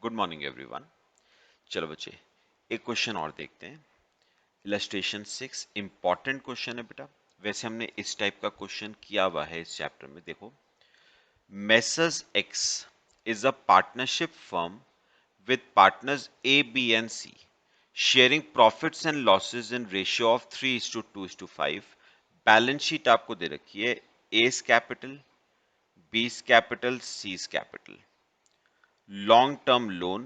Good morning everyone. चलो बच्चे, एक क्वेश्चन और देखते हैं। इलस्ट्रेशन 6 इंपॉर्टेंट क्वेश्चन है बेटा। वैसे हमने इस टाइप का क्वेश्चन किया हुआ है इस चैप्टर में। देखो, messrs x is a partnership firm with partners A, B and C sharing profits and losses in ratio of 3:2:5। Balance sheet आपको दे रखी है A's capital, B's capital, C's capital, long term loan,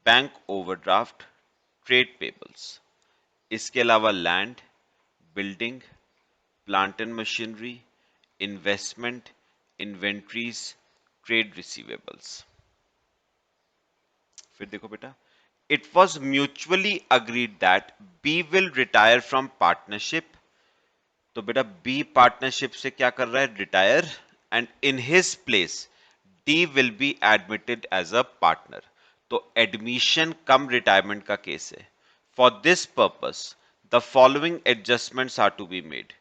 bank overdraft, trade payables, इसके अलावा land, building, plant and machinery, investment, inventories, trade receivables. फिर देखो बेटा, it was mutually agreed that B will retire from partnership. तो बेटा B partnership से क्या कर रहा है? Retire. And in his place D will be admitted as a partner. तो एडमिशन कम रिटायरमेंट का केस है। For this purpose the following adjustments are to be made.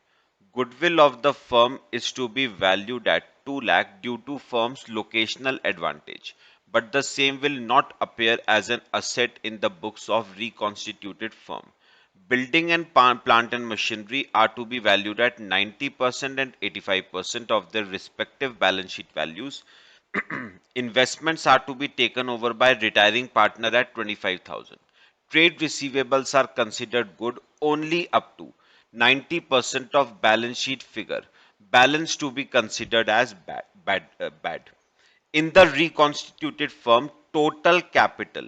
Goodwill of the firm is to be valued at 2 lakh due to firm's locational advantage, but the same will not appear as an asset in the books of reconstituted firm. Building and plant and machinery are to be valued at 90% and 85% of their respective balance sheet values. Investments are to be taken over by retiring partner at 25,000. Trade receivables are considered good only up to 90% of balance sheet figure. Balance to be considered as bad. In the reconstituted firm, total capital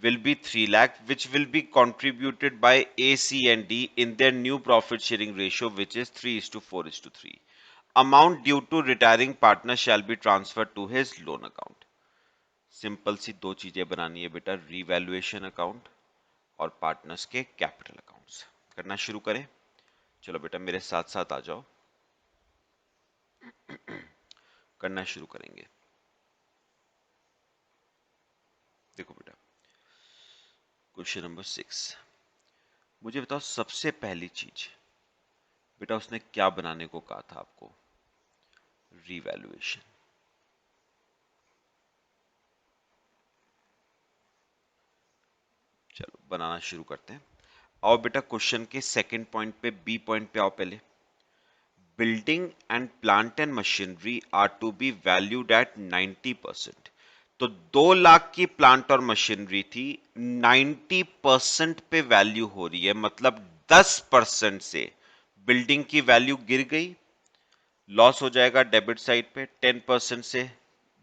will be 3 lakh, which will be contributed by A, C and D in their new profit sharing ratio, which is 3:4:3. Amount due to retiring partner shall be transferred to his loan account. Simple सी दो चीजें बनानी है बेटा, revaluation account और partners के capital accounts. करना शुरू करें। चलो बेटा मेरे साथ साथ आ जाओ, करना शुरू करेंगे। देखो बेटा, क्वेश्चन नंबर 6, मुझे बताओ सबसे पहली चीज बेटा उसने क्या बनाने को कहा था आपको? रीवैल्यूएशन। चलो बनाना शुरू करते हैं। आओ बेटा क्वेश्चन के सेकंड पॉइंट पे, बी पॉइंट पे आओ पहले। Building and plant and machinery are to be valued at 90%। तो 2 लाख की प्लांट और मशीनरी थी, 90% पे वैल्यू हो रही है, मतलब 10% से बिल्डिंग की वैल्यू गिर गई, लॉस हो जाएगा डेबिट साइड पे। 10% से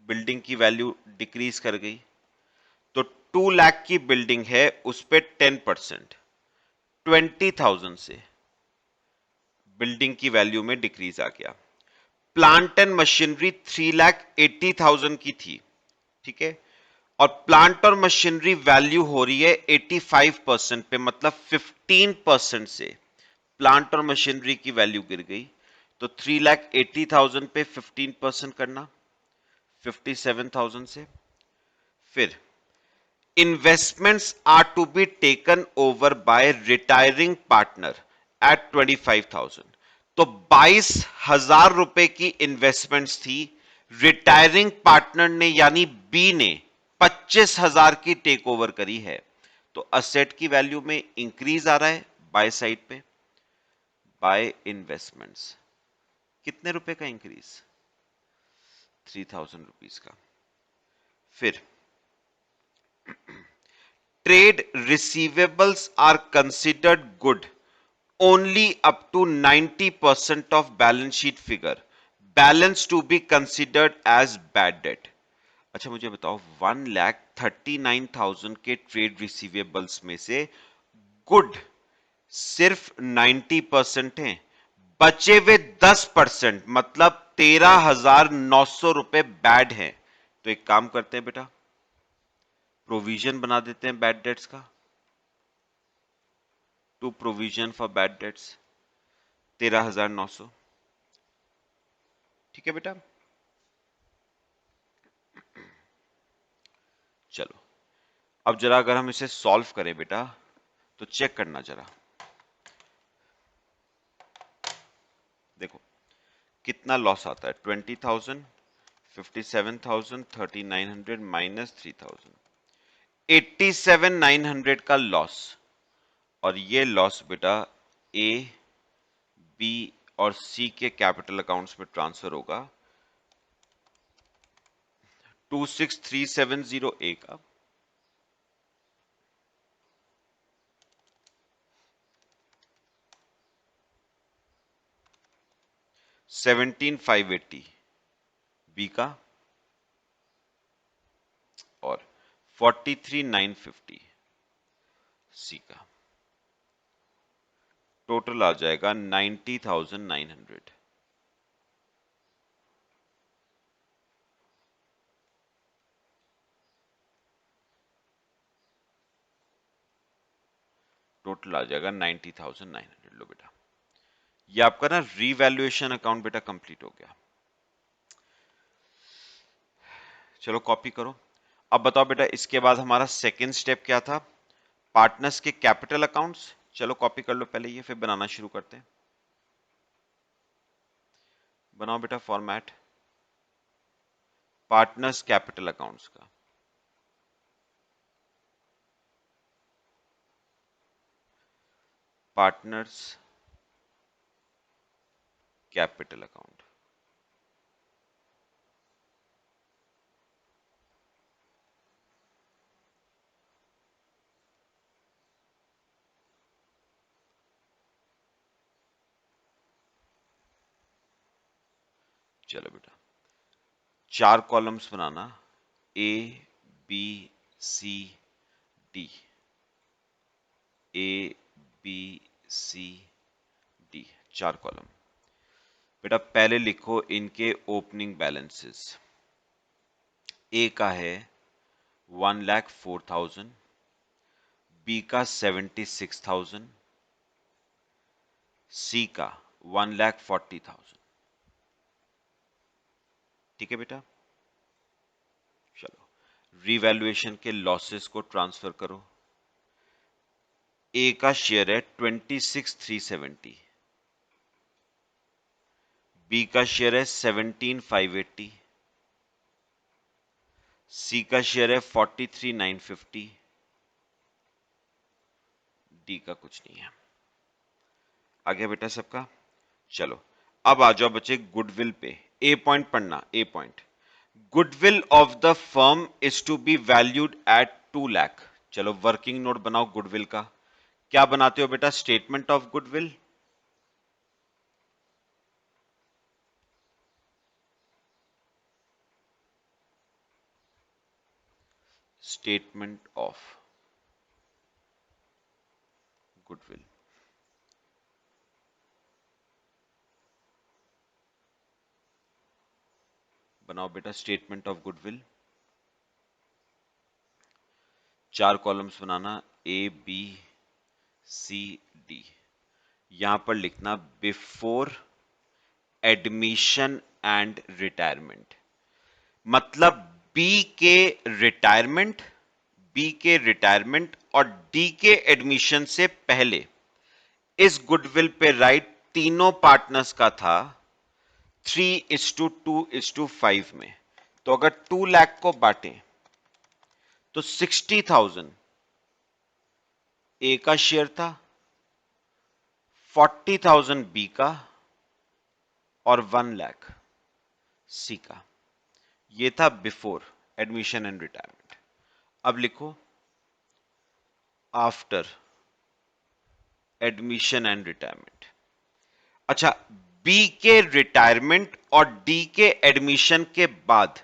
बिल्डिंग की वैल्यू डिक्रीज कर गई, तो 2 लाख की बिल्डिंग है, उस पे 10%, 20,000 से बिल्डिंग की वैल्यू में डिक्रीज आ गया। प्लांट एंड मशीनरी 3,80,000 की थी, ठीक है, और प्लांट और मशीनरी वैल्यू हो रही है 85% पे, मतलब 15% से प्लांट और मशीनरी की वैल्यू गिर गई। तो 3,80,000 पे 15% करना, 57,000 से। फिर investments are to be taken over by retiring partner at 25,000। तो 22,000 रुपए की इन्वेस्टमेंट्स थी, रिटायरिंग पार्टनर ने यानी बी ने 25,000 की टेक ओवर करी है। तो असेट की वैल्यू में इंक्रीज आ रहा है बाय साइड पे, बाय इन्वेस्टमेंट्स। कितने रुपए का इंक्रीज? 3,000 रुपीज का। फिर trade receivables are considered good only up to 90% of balance sheet figure. Balance to be considered as bad debt. अच्छा मुझे बताओ, 1,39,000 के ट्रेड रिसीवेबल्स में से गुड सिर्फ 90% हैं, बचे हुए 10% मतलब 13,900 रुपए बैड हैं। तो एक काम करते हैं बेटा, प्रोविजन बना देते हैं बैड डेट्स का। To provision for bad debts 13,900, ठीक है बेटा। चलो अब जरा अगर हम इसे सॉल्व करें बेटा, तो चेक करना जरा। देखो कितना लॉस आता है, 20,000, 57,000, 3900 माइनस 3000, 87,900 का लॉस। और ये लॉस बेटा ए, बी और सी के कैपिटल अकाउंट्स में ट्रांसफर होगा। 26,370 ए का, 17,580 बी का और 43,950 सी का। टोटल आ जाएगा 90,900। टोटल आ जाएगा 90,900। लो बेटा, ये आपका ना रीवैल्यूएशन अकाउंट बेटा कंप्लीट हो गया। चलो कॉपी करो। अब बताओ बेटा, इसके बाद हमारा सेकेंड स्टेप क्या था? पार्टनर्स के कैपिटल अकाउंट्स। चलो कॉपी कर लो पहले ये, फिर बनाना शुरू करते हैं। बनाओ बेटा फॉर्मेट पार्टनर्स कैपिटल अकाउंट्स का। Partners capital account. चलो बेटा, 4 कॉलम्स बनाना, A B C D, A B C D, 4 column. बेटा पहले लिखो इनके ओपनिंग बैलेंसेस। ए का है 1,04,000, बी का 76,000, सी का 1,40,000। ठीक है बेटा, चलो रिवैल्यूएशन के लॉसेस को ट्रांसफर करो। ए का शेयर है 26,370, बी का शेयर है 17,580, सी का शेयर है 43,950, डी का कुछ नहीं है। आगे बेटा सबका। चलो अब आ जाओ बच्चे गुडविल पे। ए पॉइंट पढ़ना, A point, goodwill of the firm is to be valued at 2 lakh. चलो वर्किंग नोट बनाओ गुडविल का। क्या बनाते हो बेटा? Statement of goodwill, statement of goodwill. बनाओ बेटा स्टेटमेंट ऑफ गुडविल। 4 कॉलम्स बनाना, ए बी सी डी। यहां पर लिखना बिफोर एडमिशन एंड रिटायरमेंट। मतलब बी के रिटायरमेंट, बी के रिटायरमेंट और डी के एडमिशन से पहले इस गुडविल पे राइट तीनों पार्टनर्स का था 3:2:5 में। तो अगर 2 लाख को बांटें तो 60,000 ए का शेयर था, 40,000 बी का और 1 लाख सी का। ये था बिफोर एडमिशन एंड रिटायरमेंट। अब लिखो आफ्टर एडमिशन एंड रिटायरमेंट। अच्छा, बी के रिटायरमेंट और डी के एडमिशन के बाद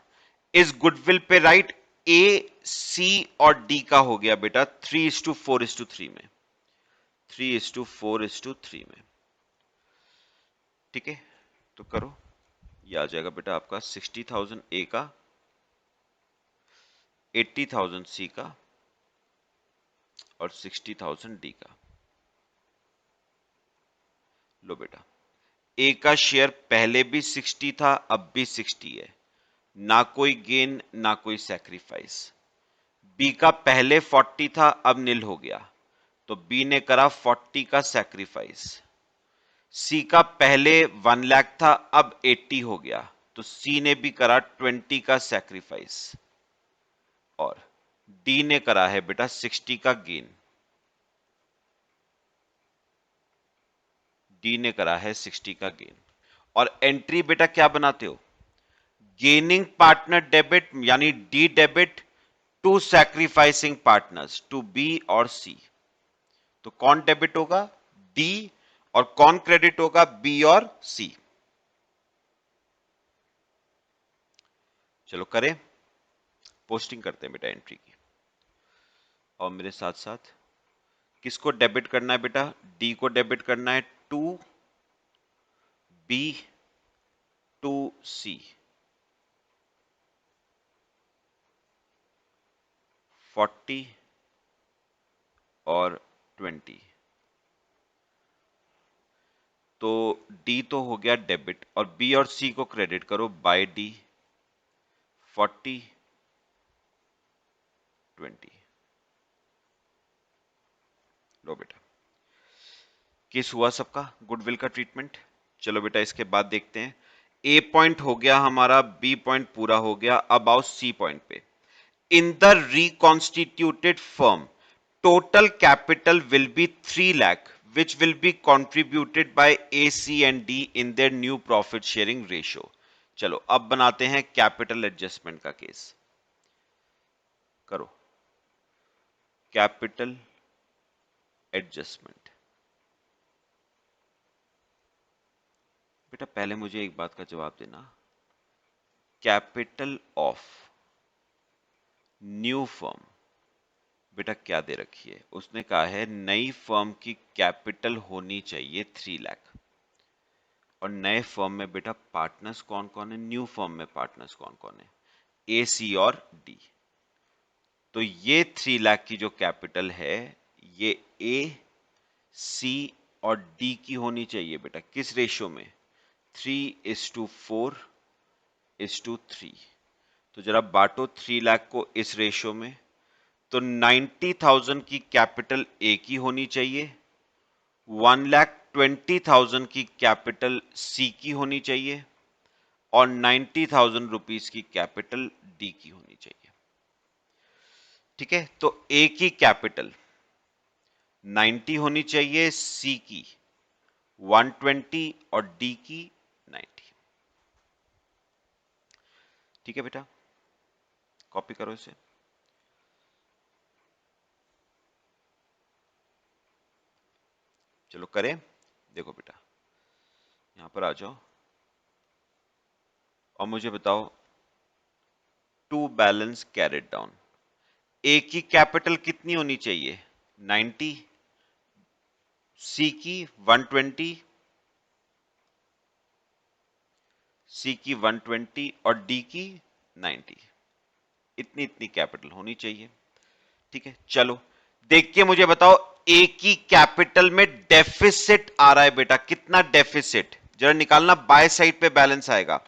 इस गुडविल पे राइट ए सी और डी का हो गया बेटा 3:4:3 में, 3:4:3 में। ठीक है, तो करो, ये आ जाएगा बेटा आपका 60,000 ए का, 80,000 सी का और 60,000 डी का। लो बेटा, ए का शेयर पहले भी 60 था, अब भी 60 है, ना कोई गेन ना कोई सैक्रिफाइस। बी का पहले 40 था, अब नील हो गया, तो बी ने करा 40 का सैक्रिफाइस। सी का पहले 1 लाख था, अब 80 हो गया, तो सी ने भी करा 20 का सैक्रिफाइस और डी ने करा है बेटा 60 का गेन। डी ने करा है 60 का गेन और एंट्री बेटा क्या बनाते हो, गेनिंग पार्टनर डेबिट यानी D debit to sacrificing partners to B और सी। तो कौन डेबिट होगा, डी, और कौन क्रेडिट होगा, बी और सी। चलो करें, पोस्टिंग करते हैं बेटा एंट्री की। और मेरे साथ साथ किसको डेबिट करना है बेटा, डी को डेबिट करना है टू बी टू सी 40 और 20। तो डी तो हो गया डेबिट और बी और सी को क्रेडिट करो बाय डी 40 20। लो बेटा, केस हुआ सबका, गुडविल का ट्रीटमेंट। चलो बेटा इसके बाद देखते हैं, ए पॉइंट हो गया हमारा, बी पॉइंट पूरा हो गया, अब आओ सी पॉइंट पे। In the reconstituted firm total capital will be 3 lakh which will be contributed by A, C and D in their new profit sharing ratio। चलो अब बनाते हैं कैपिटल एडजस्टमेंट का केस। करो कैपिटल एडजस्टमेंट। बेटा पहले मुझे एक बात का जवाब देना, कैपिटल ऑफ न्यू फर्म बेटा क्या दे रखी है, उसने कहा है नई फर्म की कैपिटल होनी चाहिए 3 लाख। और नए फर्म में बेटा पार्टनर्स कौन कौन है, न्यू फर्म में पार्टनर्स कौन कौन है, ए, सी और डी। तो ये 3 लाख की जो कैपिटल है ये ए, सी और डी की होनी चाहिए बेटा, किस रेशियो में, 3:4:3। तो जरा बांटो 3 लाख को इस रेशियो में, तो 90,000 की कैपिटल ए की होनी चाहिए, 1,20,000 की कैपिटल सी की होनी चाहिए और 90,000 रुपीज की कैपिटल डी की होनी चाहिए। ठीक है, तो ए की कैपिटल 90 होनी चाहिए, सी की 120 और डी की 90। ठीक है बेटा, कॉपी करो इसे। चलो करें, देखो बेटा यहां पर आ जाओ और मुझे बताओ टू बैलेंस कैरिड डाउन, ए की कैपिटल कितनी होनी चाहिए, 90, सी की 120, सी की 120 और डी की 90। इतनी इतनी कैपिटल होनी चाहिए। ठीक है, चलो देख के मुझे बताओ ए की कैपिटल में डेफिसिट आ रहा है बेटा, कितना डेफिसिट जरा निकालना, बाय साइड पे बैलेंस आएगा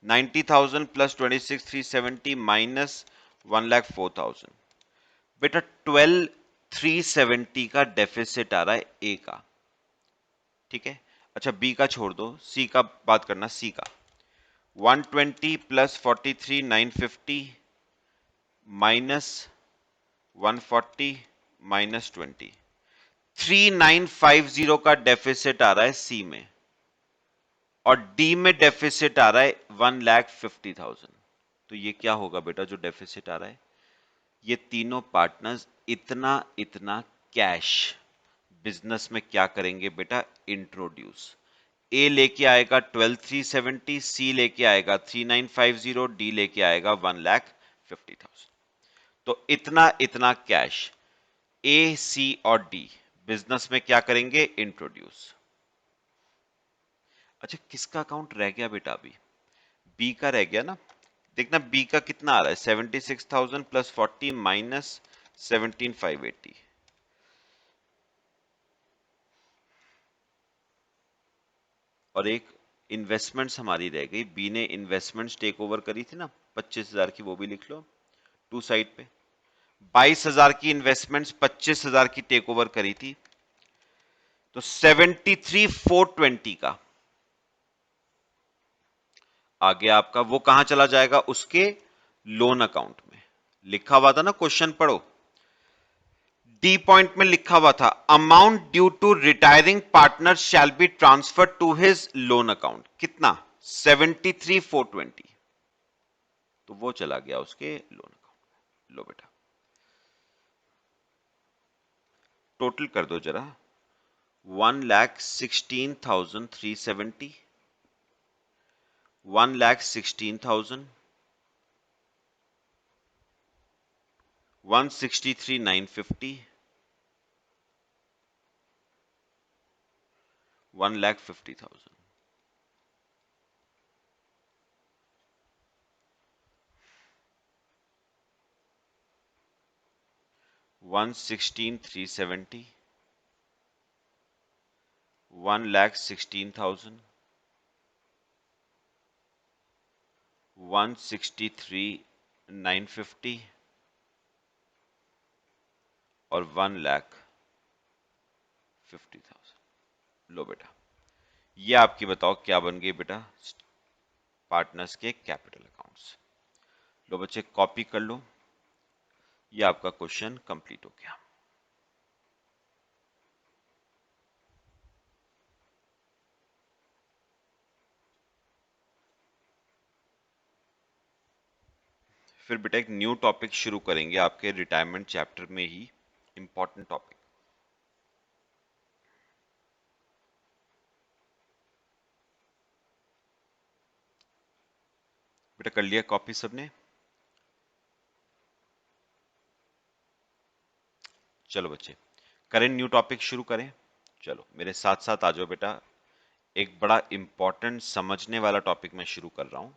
90,000 प्लस 26,370 माइनस 1,04,000। बेटा 12,370 का डेफिसिट आ रहा है ए का। ठीक है, अच्छा बी का छोड़ दो, सी का बात करना, सी का 120 प्लस 43,950 माइनस 140 माइनस 20, 3,950 का डेफिसिट आ रहा है सी में और डी में डेफिसिट आ रहा है 1,50,000। तो ये क्या होगा बेटा जो डेफिसिट आ रहा है, ये तीनों पार्टनर्स इतना इतना कैश बिजनेस में क्या करेंगे बेटा, इंट्रोड्यूस। ए लेके आएगा 12,370, सी लेके आएगा 3,950, डी लेके आएगा 1,50,000। तो इतना इतना कैश ए, सी और डी बिजनेस में क्या करेंगे, इंट्रोड्यूस। अच्छा किसका अकाउंट रह गया बेटा, अभी बी का रह गया ना। देखना बी का कितना आ रहा है, 76,000 प्लस 40 माइनस 17,580। और एक इन्वेस्टमेंट्स हमारी रह गई, बी ने इन्वेस्टमेंट्स टेक ओवर करी थी ना 25,000 की, वो भी लिख लो टू साइड पे। 22,000 की इन्वेस्टमेंट्स 25,000 की टेक ओवर करी थी, तो 73,420 का आगे आपका वो कहां चला जाएगा, उसके लोन अकाउंट में। लिखा हुआ था ना, क्वेश्चन पढ़ो, डी पॉइंट में लिखा हुआ था, amount due to retiring partner shall be transfer to his loan account. कितना? 73,420। तो वो चला गया उसके लोन अकाउंट। लो बेटा, टोटल कर दो जरा, 1,16,370, 1,16,000, 163,950, 1,50,000। 116,370, 1,16,000, 163,950 और 1,50,000। लो बेटा, ये आपकी बताओ क्या बन गई बेटा, पार्टनर्स के कैपिटल अकाउंट्स। लो बच्चे, कॉपी कर लो, ये आपका क्वेश्चन कंप्लीट हो गया। फिर बेटा एक न्यू टॉपिक शुरू करेंगे आपके रिटायरमेंट चैप्टर में ही, इंपॉर्टेंट टॉपिक। बेटा कर लिया कॉपी सबने? चलो बच्चे, करें न्यू टॉपिक शुरू करें। चलो मेरे साथ साथ आ जाओ बेटा, एक बड़ा इंपॉर्टेंट समझने वाला टॉपिक मैं शुरू कर रहा हूं,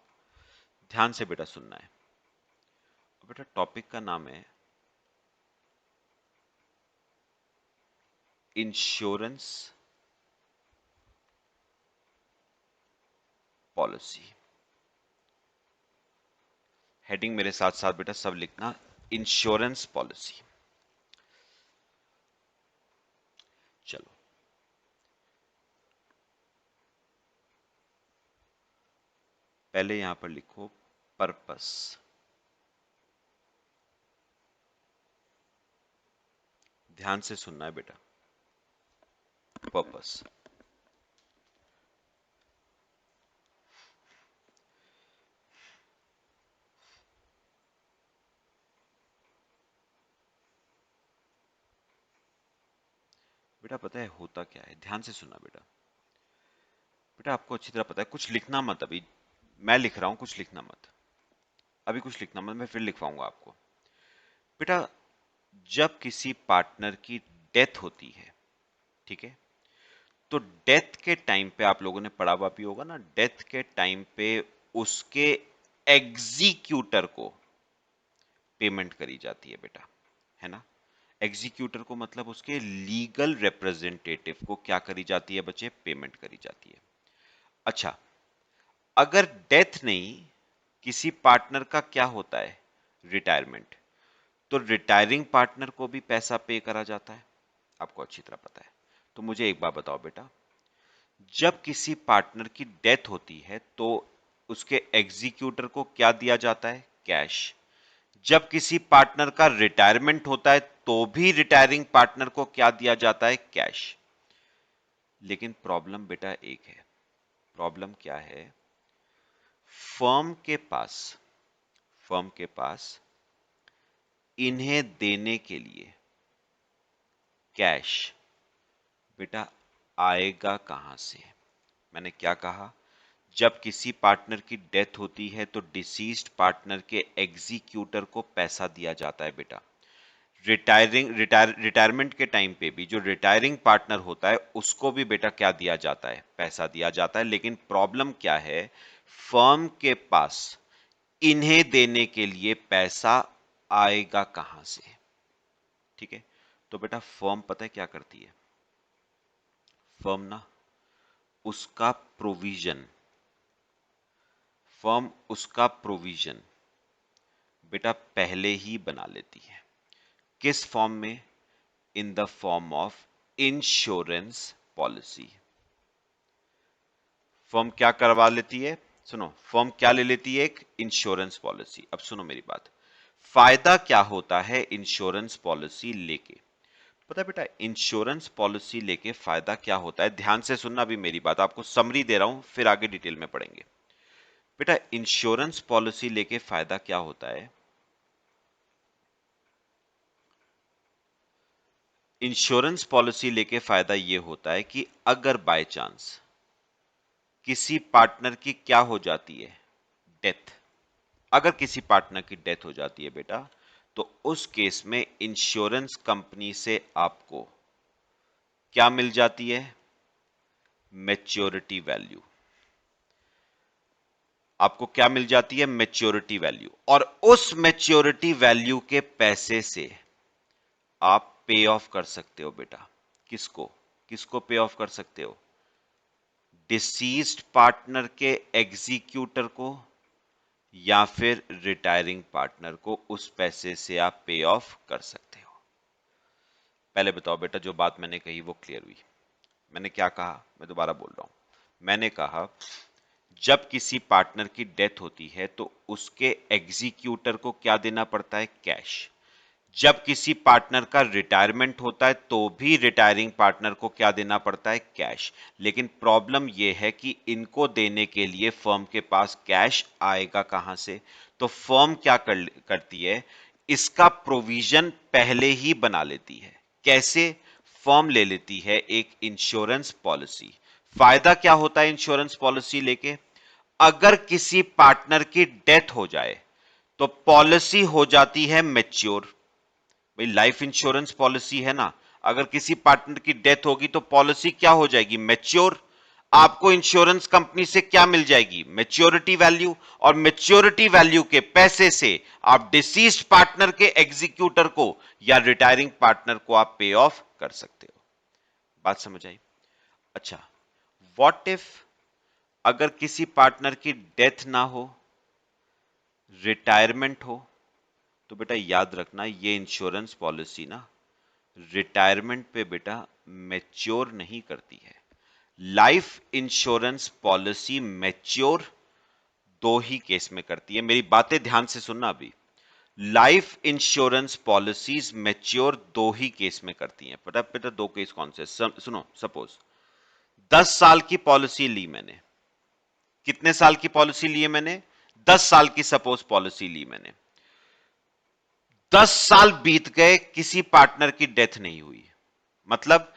ध्यान से बेटा सुनना है। बेटा टॉपिक का नाम है इंश्योरेंस पॉलिसी। हेडिंग मेरे साथ साथ बेटा सब लिखना, इंश्योरेंस पॉलिसी। चलो पहले यहां पर लिखो पर्पस। ध्यान से सुनना है बेटा, पर्पस। बेटा पता है होता क्या है, ध्यान से सुनना बेटा। बेटा आपको अच्छी तरह पता है, कुछ लिखना मत अभी, मैं लिख रहा हूं, कुछ लिखना मत अभी, कुछ लिखना मत, मैं फिर लिखवाऊंगा आपको। बेटा जब किसी पार्टनर की डेथ होती है, ठीक है, तो डेथ के टाइम पे आप लोगों ने पढ़ा हुआ भी होगा ना, डेथ के टाइम पे उसके एग्जीक्यूटर को पेमेंट करी जाती है बेटा, है ना। एग्जीक्यूटर को मतलब उसके लीगल रिप्रेजेंटेटिव को क्या करी जाती है बच्चे, पेमेंट करी जाती है। अच्छा, अगर डेथ नहीं, किसी पार्टनर का क्या होता है, रिटायरमेंट, तो रिटायरिंग पार्टनर को भी पैसा पे करा जाता है, आपको अच्छी तरह पता है। तो मुझे एक बात बताओ बेटा, जब किसी पार्टनर की डेथ होती है तो उसके एग्जीक्यूटर को क्या दिया जाता है, कैश। जब किसी पार्टनर का रिटायरमेंट होता है तो भी रिटायरिंग पार्टनर को क्या दिया जाता है, कैश। लेकिन प्रॉब्लम बेटा एक है, प्रॉब्लम क्या है, फर्म के पास फर्म के पास इन्हें देने के लिए कैश बेटा आएगा कहां से। मैंने क्या कहा, जब किसी पार्टनर की डेथ होती है तो डिसीज्ड पार्टनर के एग्जीक्यूटर को पैसा दिया जाता है बेटा। रिटायरमेंट के टाइम पे भी जो रिटायरिंग पार्टनर होता है उसको भी बेटा क्या दिया जाता है, पैसा दिया जाता है। लेकिन प्रॉब्लम क्या है, फर्म के पास इन्हें देने के लिए पैसा आएगा कहां से, ठीक है। तो बेटा फर्म पता है क्या करती है, फर्म ना उसका प्रोविजन फर्म उसका प्रोविजन बेटा पहले ही बना लेती है। किस फॉर्म में, in the form of insurance policy. Firm क्या करवा लेती है, सुनो, फर्म क्या ले लेती है? एक इंश्योरेंस पॉलिसी। अब सुनो मेरी बात, फायदा क्या होता है इंश्योरेंस पॉलिसी लेके? पता है बेटा, इंश्योरेंस पॉलिसी लेके फायदा क्या होता है? ध्यान से सुनना अभी मेरी बात, आपको समरी दे रहा हूं, फिर आगे डिटेल में पढ़ेंगे। बेटा, इंश्योरेंस पॉलिसी लेके फायदा क्या होता है? इंश्योरेंस पॉलिसी लेके फायदा यह होता है कि अगर बाय चांस किसी पार्टनर की क्या हो जाती है? डेथ। अगर किसी पार्टनर की डेथ हो जाती है बेटा, तो उस केस में इंश्योरेंस कंपनी से आपको क्या मिल जाती है? Maturity value. आपको क्या मिल जाती है? Maturity value. और उस मैच्योरिटी वैल्यू के पैसे से आप पे ऑफ कर सकते हो बेटा। किसको? किसको पे ऑफ कर सकते हो? डिसीज्ड पार्टनर के एग्जीक्यूटर को, या फिर रिटायरिंग पार्टनर को उस पैसे से आप पे ऑफ कर सकते हो। पहले बताओ बेटा, जो बात मैंने कही वो क्लियर हुई? मैंने क्या कहा? मैं दोबारा बोल रहा हूं। मैंने कहा जब किसी पार्टनर की डेथ होती है तो उसके एग्जीक्यूटर को क्या देना पड़ता है? कैश। जब किसी पार्टनर का रिटायरमेंट होता है तो भी रिटायरिंग पार्टनर को क्या देना पड़ता है? कैश। लेकिन प्रॉब्लम यह है कि इनको देने के लिए फर्म के पास कैश आएगा कहां से? तो फर्म क्या करती है, इसका प्रोविजन पहले ही बना लेती है। कैसे? फर्म ले लेती है एक इंश्योरेंस पॉलिसी। फायदा क्या होता है इंश्योरेंस पॉलिसी लेके? अगर किसी पार्टनर की डेथ हो जाए तो पॉलिसी हो जाती है मैच्योर। भाई, लाइफ इंश्योरेंस पॉलिसी है ना, अगर किसी पार्टनर की डेथ होगी तो पॉलिसी क्या हो जाएगी? मैच्योर। आपको इंश्योरेंस कंपनी से क्या मिल जाएगी? Maturity value. और मैच्योरिटी वैल्यू के पैसे से आप डिसीज्ड पार्टनर के एग्जीक्यूटर को या रिटायरिंग पार्टनर को आप पे ऑफ कर सकते हो। बात समझ आई? अच्छा, व्हाट इफ अगर किसी पार्टनर की डेथ ना हो, रिटायरमेंट हो, तो बेटा याद रखना ये इंश्योरेंस पॉलिसी ना रिटायरमेंट पे बेटा मैच्योर नहीं करती है। लाइफ इंश्योरेंस पॉलिसी मैच्योर दो ही केस में करती है। मेरी बातें ध्यान से सुनना अभी। लाइफ इंश्योरेंस पॉलिसीज मैच्योर दो ही केस में करती हैं। पता बेटा दो केस कौन से? सुनो, सपोज 10 साल की पॉलिसी ली मैंने। कितने साल की पॉलिसी ली है मैंने? 10 साल की सपोज पॉलिसी ली मैंने। 10 साल बीत गए, किसी पार्टनर की डेथ नहीं हुई, मतलब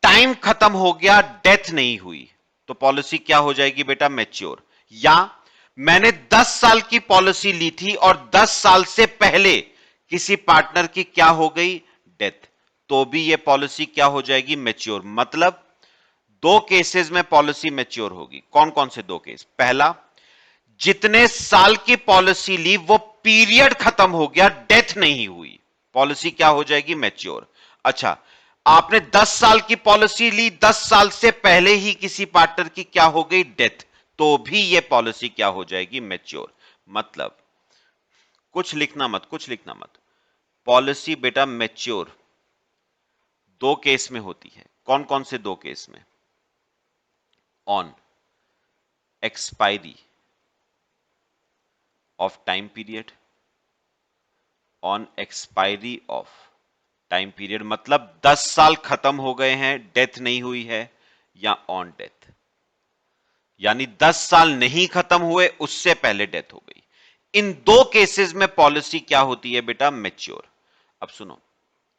टाइम खत्म हो गया, डेथ नहीं हुई, तो पॉलिसी क्या हो जाएगी बेटा? मैच्योर। या मैंने 10 साल की पॉलिसी ली थी और 10 साल से पहले किसी पार्टनर की क्या हो गई? डेथ, तो भी यह पॉलिसी क्या हो जाएगी? मैच्योर। मतलब दो केसेस में पॉलिसी मैच्योर होगी। कौन कौन से दो केस? पहला, जितने साल की पॉलिसी ली वो पीरियड खत्म हो गया, डेथ नहीं हुई, पॉलिसी क्या हो जाएगी? मैच्योर। अच्छा, आपने 10 साल की पॉलिसी ली, 10 साल से पहले ही किसी पार्टनर की क्या हो गई? डेथ, तो भी यह पॉलिसी क्या हो जाएगी? मैच्योर। मतलब कुछ लिखना मत, कुछ लिखना मत। पॉलिसी बेटा मैच्योर दो केस में होती है। कौन कौन से दो केस में? On expiry of time period, on expiry of time period, मतलब 10 साल खत्म हो गए हैं, डेथ नहीं हुई है, या ऑन डेथ, यानी 10 साल नहीं खत्म हुए, उससे पहले डेथ हो गई। इन दो केसेस में पॉलिसी क्या होती है बेटा? मैच्योर। अब सुनो,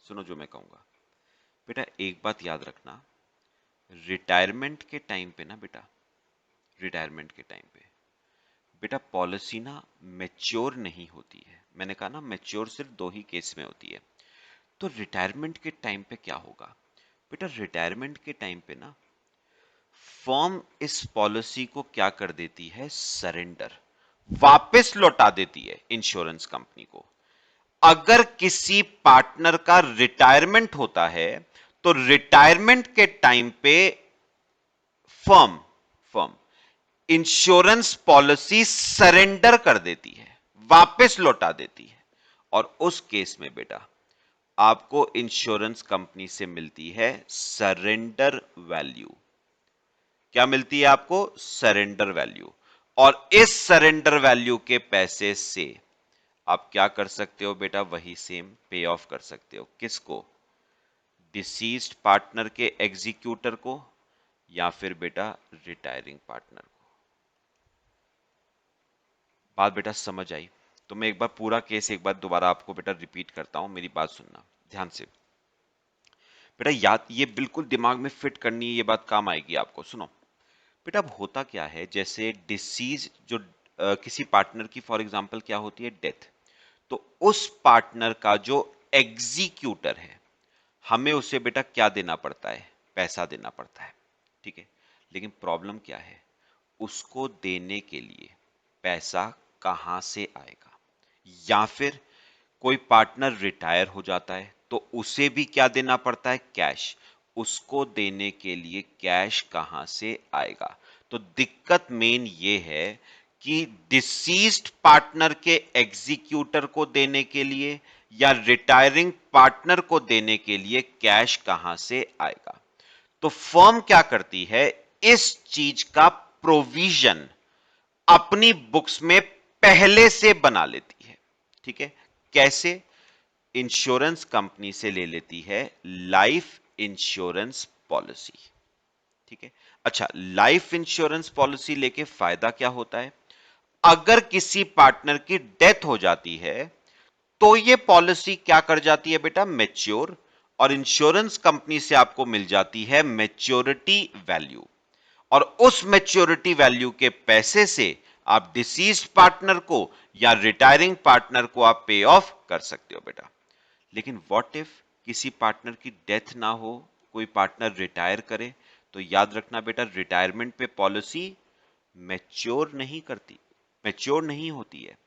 सुनो जो मैं कहूंगा बेटा, एक बात याद रखना, रिटायरमेंट के टाइम पे ना बेटा, रिटायरमेंट के टाइम पे बेटा पॉलिसी ना मैच्योर नहीं होती है। मैंने कहा ना मैच्योर सिर्फ दो ही केस में होती है। तो रिटायरमेंट के टाइम पे क्या होगा बेटा? रिटायरमेंट के टाइम पे ना फर्म इस पॉलिसी को क्या कर देती है? सरेंडर, वापस लौटा देती है इंश्योरेंस कंपनी को। अगर किसी पार्टनर का रिटायरमेंट होता है तो रिटायरमेंट के टाइम पे firm firm insurance policy surrender कर देती है, वापस लौटा देती है। और उस केस में बेटा आपको इंश्योरेंस कंपनी से मिलती है सरेंडर वैल्यू। क्या मिलती है आपको? Surrender value. और इस सरेंडर वैल्यू के पैसे से आप क्या कर सकते हो बेटा, वही सेम पे ऑफ कर सकते हो। किसको? डिसीज्ड पार्टनर के एग्जीक्यूटर को, या फिर बेटा रिटायरिंग पार्टनर को। बात बेटा समझ आई? तो मैं एक बार पूरा केस एक बार दोबारा आपको बेटा रिपीट करता हूं, मेरी बात सुनना ध्यान से बेटा। याद ये बिल्कुल दिमाग में फिट करनी है, ये बात काम आएगी आपको। सुनो बेटा, अब होता क्या है, जैसे डिसीज जो किसी पार्टनर की फॉर एग्जांपल क्या होती है, डेथ। तो उस पार्टनर का जो एग्जीक्यूटर है, हमें उसे बेटा क्या देना पड़ता है, पैसा देना पड़ता है, ठीक है। लेकिन प्रॉब्लम क्या है, उसको देने के लिए पैसा कहां से आएगा? या फिर कोई पार्टनर रिटायर हो जाता है तो उसे भी क्या देना पड़ता है, कैश। उसको देने के लिए कैश कहां से आएगा? तो दिक्कत मेन ये है कि डिसीज्ड पार्टनर के एग्जीक्यूटर को देने के लिए या रिटायरिंग पार्टनर को देने के लिए कैश कहां से आएगा? तो फर्म क्या करती है, इस चीज का प्रोविजन अपनी बुक्स में पहले से बना लेती है, ठीक है। कैसे? इंश्योरेंस कंपनी से ले लेती है लाइफ इंश्योरेंस पॉलिसी, ठीक है। अच्छा, लाइफ इंश्योरेंस पॉलिसी लेके फायदा क्या होता है? अगर किसी पार्टनर की डेथ हो जाती है तो ये पॉलिसी क्या कर जाती है बेटा, मैच्योर, और इंश्योरेंस कंपनी से आपको मिल जाती है मैच्योरिटी वैल्यू। और उस मैच्योरिटी वैल्यू के पैसे से आप डिसीज्ड पार्टनर को या रिटायरिंग पार्टनर को आप पे ऑफ कर सकते हो बेटा। लेकिन व्हाट इफ किसी पार्टनर की डेथ ना हो, कोई पार्टनर रिटायर करे, तो याद रखना बेटा, रिटायरमेंट पे पॉलिसी मैच्योर नहीं करती, मैच्योर नहीं होती है।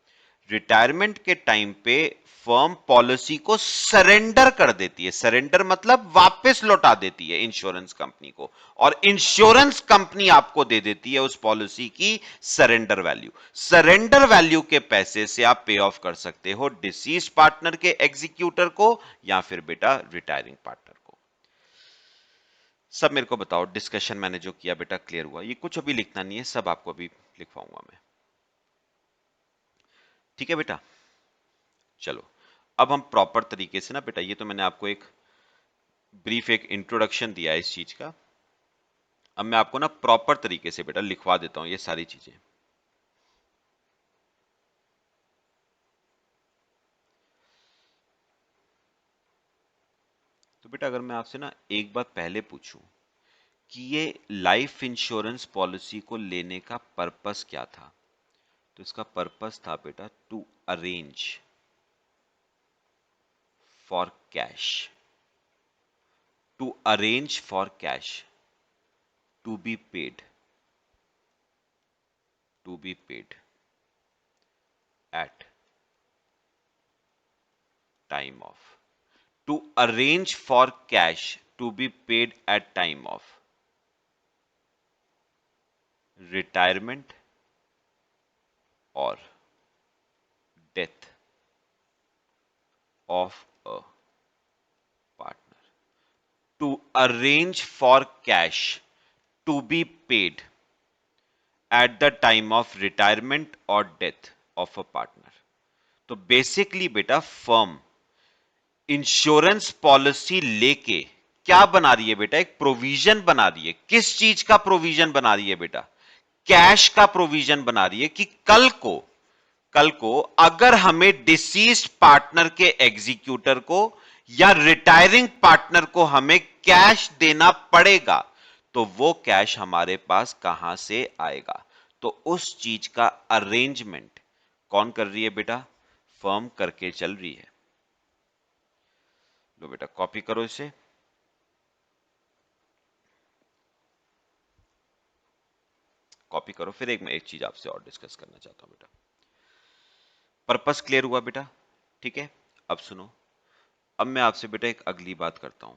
रिटायरमेंट के टाइम पे फर्म पॉलिसी को सरेंडर कर देती है। सरेंडर मतलब वापस लौटा देती है इंश्योरेंस कंपनी को, और इंश्योरेंस कंपनी आपको दे देती है उस पॉलिसी की सरेंडर वैल्यू। सरेंडर वैल्यू के पैसे से आप पे ऑफ कर सकते हो डिसीज पार्टनर के एग्जीक्यूटर को या फिर बेटा रिटायरिंग पार्टनर को। सब मेरे को बताओ, डिस्कशन मैंने जो किया बेटा क्लियर हुआ? ये कुछ अभी लिखना नहीं है, सब आपको अभी लिखवाऊंगा मैं, ठीक है बेटा। चलो अब हम प्रॉपर तरीके से ना बेटा, ये तो मैंने आपको एक ब्रीफ एक इंट्रोडक्शन दिया है इस चीज का। अब मैं आपको ना प्रॉपर तरीके से बेटा लिखवा देता हूं ये सारी चीजें। तो बेटा अगर मैं आपसे ना एक बात पहले पूछूं कि ये लाइफ इंश्योरेंस पॉलिसी को लेने का पर्पस क्या था, तो इसका पर्पस था बेटा to arrange for cash, to arrange for cash to be paid, to be paid at time of, to arrange for cash to be paid at time of retirement or death of a partner, to arrange for cash to be paid at the time of retirement or death of a partner। तो basically बेटा firm insurance policy लेके क्या बना रही है बेटा, एक provision बना रही है। किस चीज का प्रोविजन बना रही है बेटा? कैश का प्रोविजन बना रही है कि कल को अगर हमें डिसीज्ड पार्टनर के एग्जीक्यूटर को या रिटायरिंग पार्टनर को हमें कैश देना पड़ेगा, तो वो कैश हमारे पास कहां से आएगा? तो उस चीज का अरेंजमेंट कौन कर रही है बेटा? फर्म करके चल रही है। लो बेटा कॉपी करो इसे। कॉपी करो, फिर मैं एक चीज आपसे और डिस्कस करना चाहता हूं बेटा। पर्पस क्लियर हुआ बेटा? ठीक है। अब सुनो, अब मैं आपसे बेटा एक अगली बात करता हूं।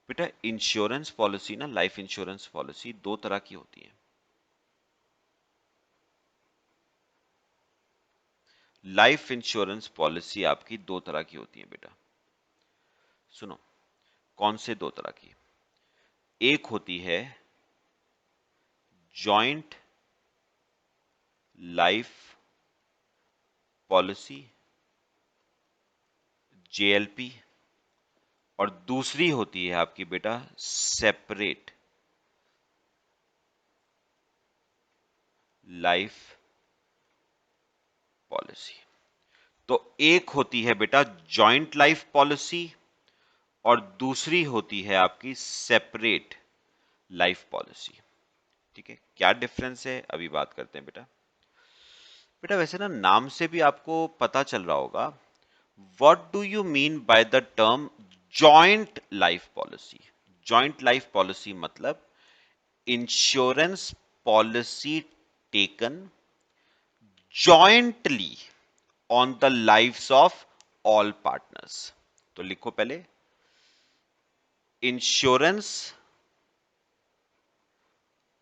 बेटा इंश्योरेंस पॉलिसी ना, लाइफ इंश्योरेंस पॉलिसी दो तरह की होती है। लाइफ इंश्योरेंस पॉलिसी आपकी दो तरह की होती है बेटा। सुनो, कौन से दो तरह की? एक होती है जॉइंट लाइफ पॉलिसी जेएलपी, और दूसरी होती है आपकी बेटा सेपरेट लाइफ पॉलिसी। तो एक होती है बेटा जॉइंट लाइफ पॉलिसी और दूसरी होती है आपकी सेपरेट लाइफ पॉलिसी। ठीक है, क्या डिफरेंस है अभी बात करते हैं बेटा। बेटा वैसे ना नाम से भी आपको पता चल रहा होगा, what do you mean by the term joint life policy. Joint life policy मतलब insurance policy taken jointly on the lives of all partners. तो लिखो पहले, इंश्योरेंस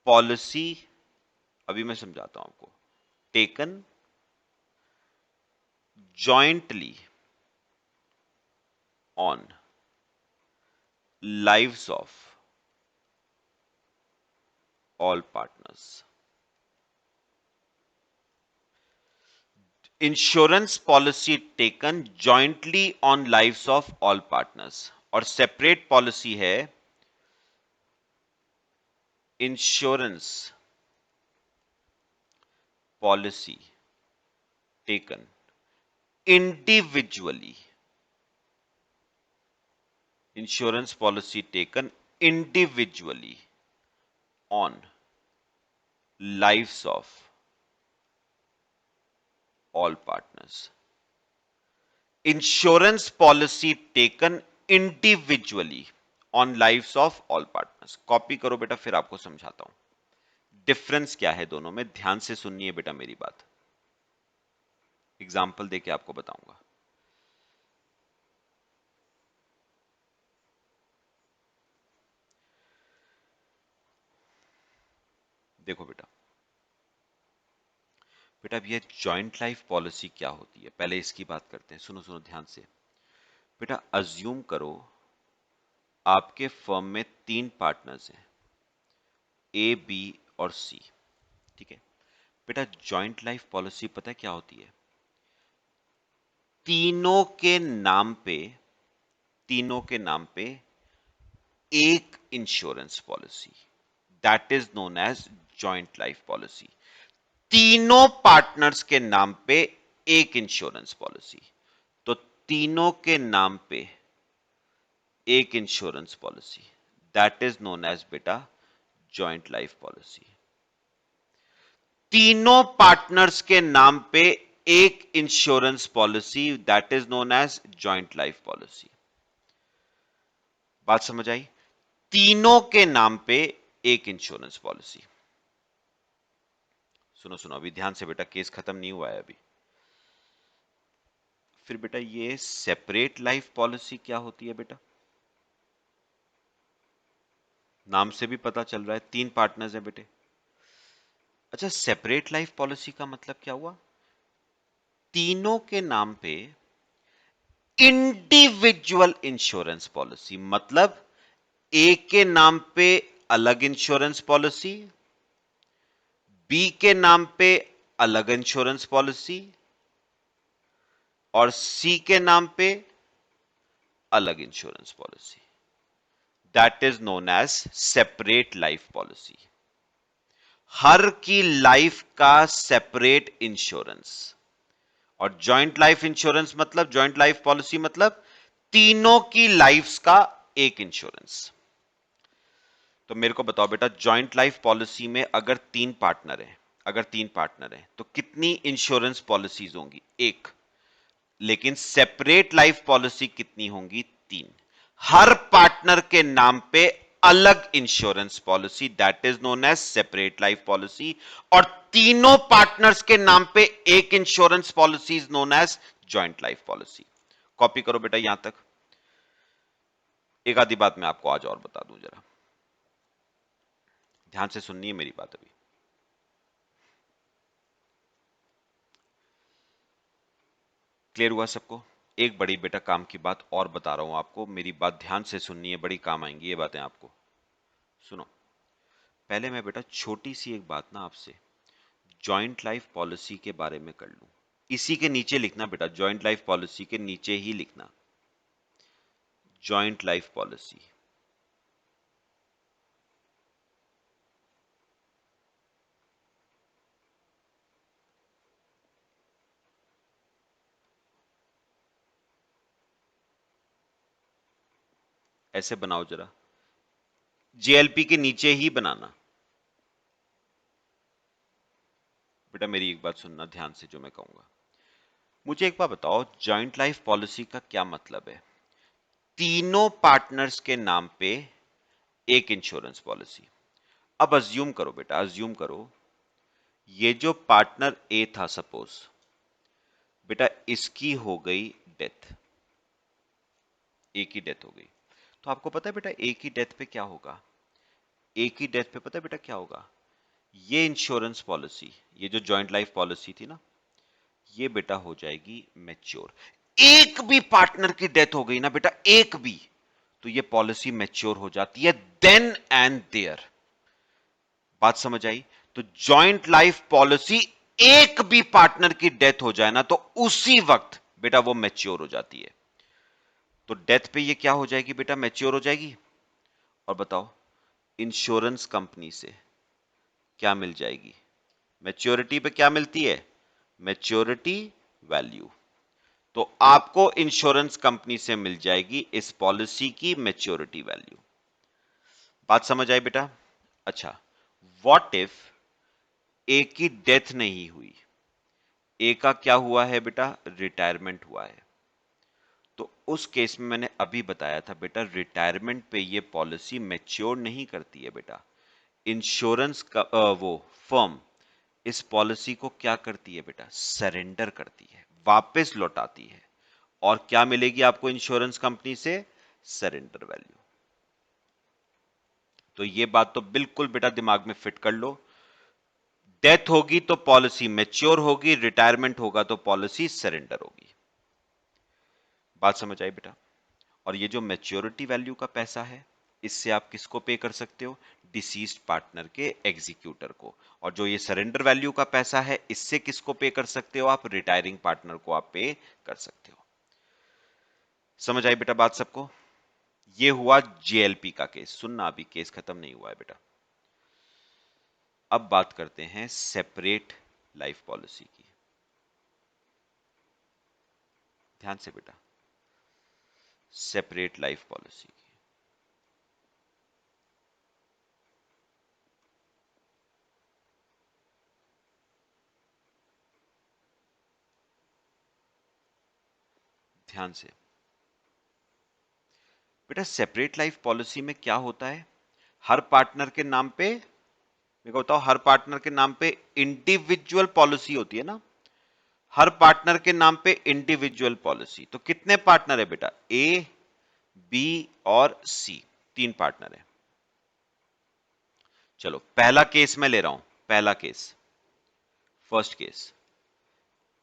पॉलिसी, अभी मैं समझाता हूं आपको, taken jointly on lives of all partners. Insurance policy taken jointly on lives of all partners, और सेपरेट पॉलिसी है insurance policy taken individually, insurance policy taken individually on lives of all partners. Insurance policy taken individually on lives of all partners. Copy करो बेटा, फिर आपको समझाता हूं difference क्या है दोनों में। ध्यान से सुनिए बेटा मेरी बात, एग्जाम्पल देके आपको बताऊंगा। देखो बेटा, बेटा अब ये जॉइंट लाइफ पॉलिसी क्या होती है, पहले इसकी बात करते हैं। सुनो सुनो ध्यान से बेटा। अज्यूम करो आपके फर्म में 3 पार्टनर्स हैं, ए बी और सी। ठीक है बेटा, जॉइंट लाइफ पॉलिसी पता है क्या होती है? तीनों के नाम पे, तीनों के नाम पे एक insurance policy, that is known as joint life policy. तीनों पार्टनर्स के नाम पे एक इंश्योरेंस पॉलिसी, तो तीनों के नाम पे एक insurance policy, that is known as बेटा जॉइंट लाइफ पॉलिसी। तीनों पार्टनर्स के नाम पे एक insurance policy, that is known as joint life policy. बात समझ आई? तीनों के नाम पे एक इंश्योरेंस पॉलिसी। सुनो सुनो अभी ध्यान से बेटा, केस खत्म नहीं हुआ है अभी। फिर बेटा ये सेपरेट लाइफ पॉलिसी क्या होती है बेटा? नाम से भी पता चल रहा है 3 पार्टनर्स हैं बेटे। अच्छा, सेपरेट लाइफ पॉलिसी का मतलब क्या हुआ? तीनों के नाम पे इंडिविजुअल इंश्योरेंस पॉलिसी, मतलब ए के नाम पे अलग इंश्योरेंस पॉलिसी, बी के नाम पे अलग इंश्योरेंस पॉलिसी, और सी के नाम पे अलग insurance policy, that is known as separate life policy. हर की लाइफ का सेपरेट इंश्योरेंस। और जॉइंट लाइफ इंश्योरेंस मतलब, जॉइंट लाइफ पॉलिसी मतलब तीनों की लाइफ्स का एक इंश्योरेंस। तो मेरे को बताओ बेटा, जॉइंट लाइफ पॉलिसी में अगर 3 पार्टनर हैं, अगर 3 पार्टनर हैं तो कितनी इंश्योरेंस पॉलिसीज होंगी? एक। लेकिन सेपरेट लाइफ पॉलिसी कितनी होंगी? 3। हर पार्टनर के नाम पे अलग insurance policy, that is known as separate life policy. और तीनों पार्टनर्स के नाम पे एक insurance policy is known as joint life policy. Copy करो बेटा यहां तक। एक आधी बात मैं आपको आज और बता दूं, जरा ध्यान से सुननी है मेरी बात अभी। क्लियर हुआ सबको? एक बड़ी बेटा काम की बात और बता रहा हूं आपको, मेरी बात ध्यान से सुननी है, बड़ी काम आएंगी ये बातें आपको। सुनो, पहले मैं बेटा छोटी सी एक बात ना आपसे, जॉइंट लाइफ पॉलिसी के बारे में कर लूं, इसी के नीचे लिखना बेटा, जॉइंट लाइफ पॉलिसी के नीचे ही लिखना, जॉइंट लाइफ पॉलिसी। ऐसे बनाओ जरा, जेएलपी के नीचे ही बनाना। बेटा मेरी एक बात सुनना ध्यान से जो मैं कहूंगा, मुझे एक बात बताओ, जॉइंट लाइफ पॉलिसी का क्या मतलब है? तीनों पार्टनर्स के नाम पे एक इंश्योरेंस पॉलिसी। अब अज्यूम करो बेटा, अज्यूम करो ये जो पार्टनर ए था, सपोज बेटा इसकी हो गई डेथ, ए की डेथ हो गई, तो आपको पता है बेटा ए की डेथ पे क्या होगा? ए की डेथ पे पता है बेटा क्या होगा? ये इंश्योरेंस पॉलिसी, ये जो जॉइंट लाइफ पॉलिसी थी ना, ये बेटा हो जाएगी मैच्योर। एक भी पार्टनर की डेथ हो गई ना बेटा, एक भी, तो ये पॉलिसी मैच्योर हो जाती है देन एंड देयर। बात समझ आई? तो जॉइंट लाइफ पॉलिसी, एक भी पार्टनर की डेथ हो जाए ना तो उसी वक्त बेटा वो मैच्योर हो जाती है। तो डेथ पे ये क्या हो जाएगी बेटा? मैच्योर हो जाएगी। और बताओ इंश्योरेंस कंपनी से क्या मिल जाएगी? मैच्योरिटी पे क्या मिलती है? Maturity value. तो आपको इंश्योरेंस कंपनी से मिल जाएगी इस पॉलिसी की मैच्योरिटी वैल्यू। बात समझ आई बेटा? अच्छा, व्हाट इफ ए की डेथ नहीं हुई, ए का क्या हुआ है बेटा? रिटायरमेंट हुआ है। तो उस केस में मैंने अभी बताया था बेटा, रिटायरमेंट पे ये पॉलिसी मैच्योर नहीं करती है बेटा। इंश्योरेंस का वो फर्म इस पॉलिसी को क्या करती है बेटा? सरेंडर करती है, वापस लौटाती है। और क्या मिलेगी आपको इंश्योरेंस कंपनी से? Surrender value. तो ये बात तो बिल्कुल बेटा दिमाग में फिट कर लो, डेथ होगी तो पॉलिसी मैच्योर होगी, रिटायरमेंट होगा तो पॉलिसी सरेंडर होगी। बात समझ आई बेटा? और ये जो मैच्योरिटी वैल्यू का पैसा है, इससे आप किसको पे कर सकते हो? डिसीज्ड पार्टनर के एग्जीक्यूटर को। और जो ये सरेंडर वैल्यू का पैसा है, इससे किसको पे कर सकते हो आप? रिटायरिंग पार्टनर को आप पे कर सकते हो। समझ आई बेटा बात सबको? ये हुआ जेएलपी का केस। सुनना, अभी केस खत्म नहीं हुआ है बेटा। अब बात करते हैं सेपरेट लाइफ पॉलिसी की। ध्यान से बेटा, सेपरेट लाइफ पॉलिसी की। ध्यान से बेटा, सेपरेट लाइफ पॉलिसी में क्या होता है? हर पार्टनर के नाम पे, मेरे को बताओ, हर पार्टनर के नाम पे इंडिविजुअल पॉलिसी होती है ना? हर पार्टनर के नाम पे इंडिविजुअल पॉलिसी। तो कितने पार्टनर है बेटा? ए, बी और सी, तीन पार्टनर है। चलो पहला केस मैं ले रहा हूं, पहला केस, फर्स्ट केस।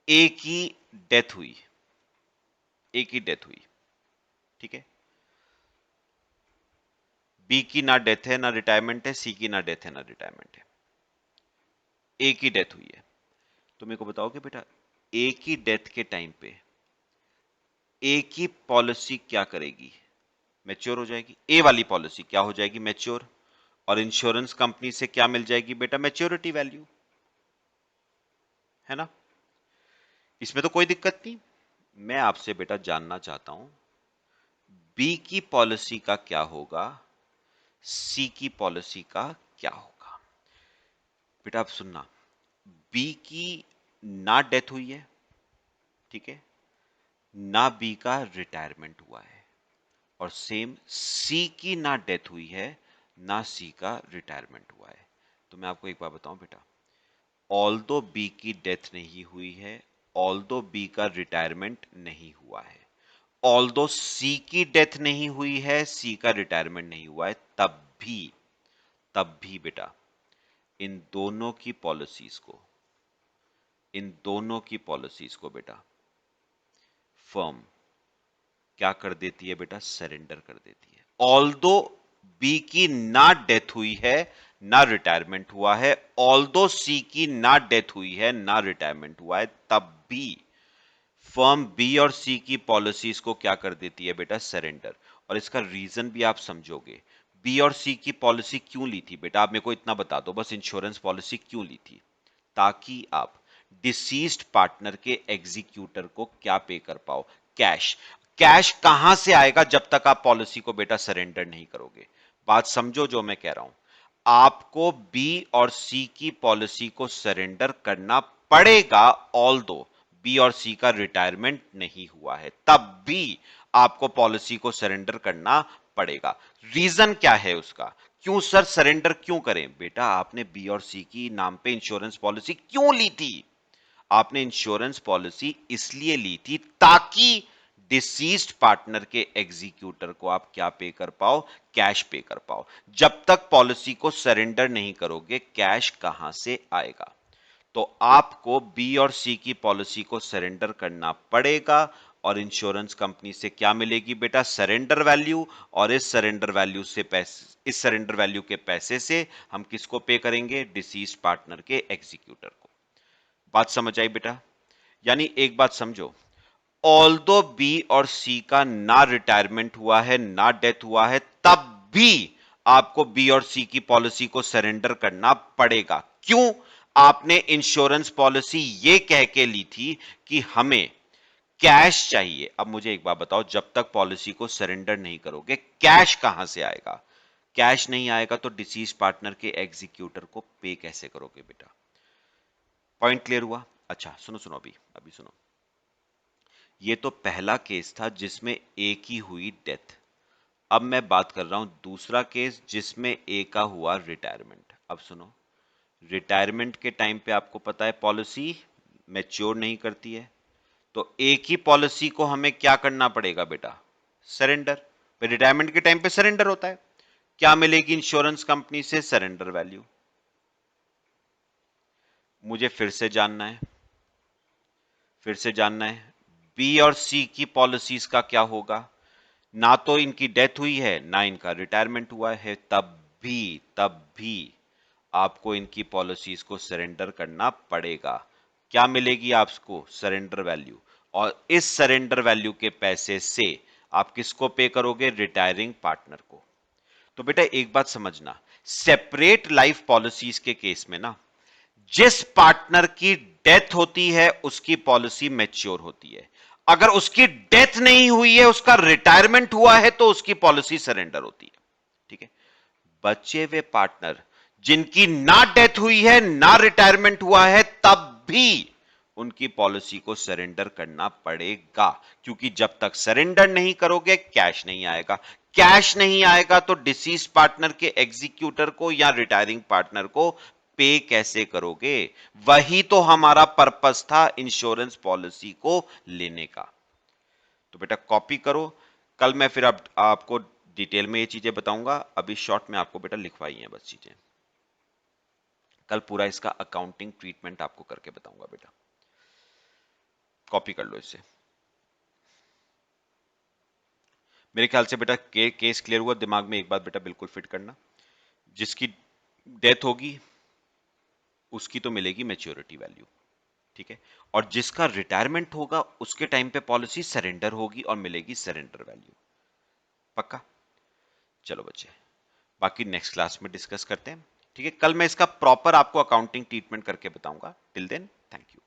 ए की डेथ हुई, ए की डेथ हुई, ठीक है। बी की ना डेथ है ना रिटायरमेंट है, सी की ना डेथ है ना रिटायरमेंट है, ए की डेथ हुई है। तो मेरे को बताओ कि बेटा ए की डेथ के टाइम पे ए की पॉलिसी क्या करेगी? मैच्योर हो जाएगी। ए वाली पॉलिसी क्या हो जाएगी? मैच्योर। और इंश्योरेंस कंपनी से क्या मिल जाएगी बेटा? मैच्योरिटी वैल्यू, है ना? इसमें तो कोई दिक्कत नहीं। मैं आपसे बेटा जानना चाहता हूं बी की पॉलिसी का क्या होगा, सी की पॉलिसी का क्या होगा? बेटा आप सुनना, बी की ना डेथ हुई है, ठीक है, ना बी का रिटायरमेंट हुआ है, और सेम सी की ना डेथ हुई है, ना सी का रिटायरमेंट हुआ है। तो मैं आपको एक बात बताऊं बेटा, ऑल्दो बी की डेथ नहीं हुई है, ऑल्दो बी का रिटायरमेंट नहीं हुआ है, ऑल्दो सी की डेथ नहीं हुई है, सी का रिटायरमेंट नहीं हुआ है, तब भी बेटा इन दोनों की पॉलिसीज को, इन दोनों की पॉलिसीज को बेटा फर्म क्या कर देती है बेटा? सरेंडर कर देती है। ऑल्दो बी की ना डेथ हुई है, ना रिटायरमेंट हुआ है, ऑल्दो सी की ना डेथ हुई है ना रिटायरमेंट हुआ है, तब भी फर्म बी और सी की पॉलिसीज को क्या कर देती है बेटा, सरेंडर। और इसका रीजन भी आप समझोगे। बी और सी की पॉलिसी क्यों ली थी बेटा, आप मेरे को इतना बता दो बस, इंश्योरेंस पॉलिसी क्यों ली थी? ताकि आप डिसीज्ड पार्टनर के एग्जीक्यूटर को क्या पे कर पाओ, कैश। कैश कहां से आएगा जब तक आप पॉलिसी को बेटा सरेंडर नहीं करोगे? बात समझो जो मैं कह रहा हूं। आपको बी और सी की पॉलिसी को सरेंडर करना पड़ेगा, ऑल दो बी और सी का रिटायरमेंट नहीं हुआ है, तब भी आपको पॉलिसी को सरेंडर करना पड़ेगा। रीजन क्या है उसका? क्यों सर सरेंडर क्यों करें? बेटा आपने बी और सी की नाम पे इंश्योरेंस पॉलिसी क्यों ली थी? आपने इंश्योरेंस पॉलिसी इसलिए ली थी ताकि डिसीज्ड पार्टनर के एग्जीक्यूटर को आप क्या पे कर पाओ, कैश पे कर पाओ। जब तक पॉलिसी को सरेंडर नहीं करोगे, कैश कहां से आएगा? तो आपको बी और सी की पॉलिसी को सरेंडर करना पड़ेगा, और इंश्योरेंस कंपनी से क्या मिलेगी बेटा, सरेंडर वैल्यू। और इस सरेंडर वैल्यू से पैसे, इस सरेंडर वैल्यू के पैसे से हम किसको पे करेंगे, डिसीज्ड पार्टनर के एग्जीक्यूटर को। बात समझ आई बेटा? यानी एक बात समझो, ऑल्दो बी और सी का ना रिटायरमेंट हुआ है ना डेथ हुआ है, तब भी आपको बी और सी की पॉलिसी को सरेंडर करना पड़ेगा। क्यों? आपने इंश्योरेंस पॉलिसी ये कह के ली थी कि हमें कैश चाहिए। अब मुझे एक बात बताओ, जब तक पॉलिसी को सरेंडर नहीं करोगे, कैश कहां से आएगा? कैश नहीं आएगा तो डिसीज पार्टनर के एग्जीक्यूटर को पे कैसे करोगे बेटा? पॉइंट क्लियर हुआ? अच्छा सुनो सुनो, अभी अभी सुनो। ये तो पहला केस था जिसमें ए की हुई डेथ। अब मैं बात कर रहा हूं दूसरा केस जिसमें ए का हुआ रिटायरमेंट। अब सुनो, रिटायरमेंट के टाइम पे आपको पता है पॉलिसी मैच्योर नहीं करती है, तो ए की पॉलिसी को हमें क्या करना पड़ेगा बेटा, सरेंडर। रिटायरमेंट के टाइम पे सरेंडर होता है, क्या मिलेगी इंश्योरेंस कंपनी से, सरेंडर वैल्यू। मुझे फिर से जानना है, फिर से जानना है, बी और सी की पॉलिसीज का क्या होगा? ना तो इनकी डेथ हुई है ना इनका रिटायरमेंट हुआ है, तब भी आपको इनकी पॉलिसीज को सरेंडर करना पड़ेगा। क्या मिलेगी आपको, सरेंडर वैल्यू। और इस सरेंडर वैल्यू के पैसे से आप किसको पे करोगे, रिटायरिंग पार्टनर को। तो बेटा एक बात समझना, सेपरेट लाइफ पॉलिसीज के केस में ना, जिस पार्टनर की डेथ होती है उसकी पॉलिसी मैच्योर होती है। अगर उसकी डेथ नहीं हुई है, उसका रिटायरमेंट हुआ है, तो उसकी पॉलिसी सरेंडर होती है। ठीक है? बचे हुए पार्टनर जिनकी ना डेथ हुई है ना रिटायरमेंट हुआ है, तब भी उनकी पॉलिसी को सरेंडर करना पड़ेगा, क्योंकि जब तक सरेंडर नहीं करोगे कैश नहीं आएगा। कैश नहीं आएगा तो डिसीज पार्टनर के एग्जीक्यूटर को या रिटायरिंग पार्टनर को पे कैसे करोगे? वही तो हमारा पर्पस था इंश्योरेंस पॉलिसी को लेने का। तो बेटा कॉपी करो, कल मैं फिर आपको डिटेल में ये चीजें बताऊंगा, अभी शॉर्ट में आपको बेटा लिखवाई हैं बस चीजें। कल पूरा इसका अकाउंटिंग ट्रीटमेंट आपको करके बताऊंगा बेटा, कॉपी कर लो इसे। मेरे ख्याल से बेटा केस क्लियर हुआ, दिमाग में एक बात बेटा बिल्कुल फिट करना, जिसकी डेथ होगी उसकी तो मिलेगी मैच्योरिटी वैल्यू, ठीक है, और जिसका रिटायरमेंट होगा उसके टाइम पे पॉलिसी सरेंडर होगी और मिलेगी सरेंडर वैल्यू। पक्का? चलो बच्चे, बाकी नेक्स्ट क्लास में डिस्कस करते हैं। ठीक है, कल मैं इसका प्रॉपर आपको अकाउंटिंग ट्रीटमेंट करके बताऊंगा। Till then thank you.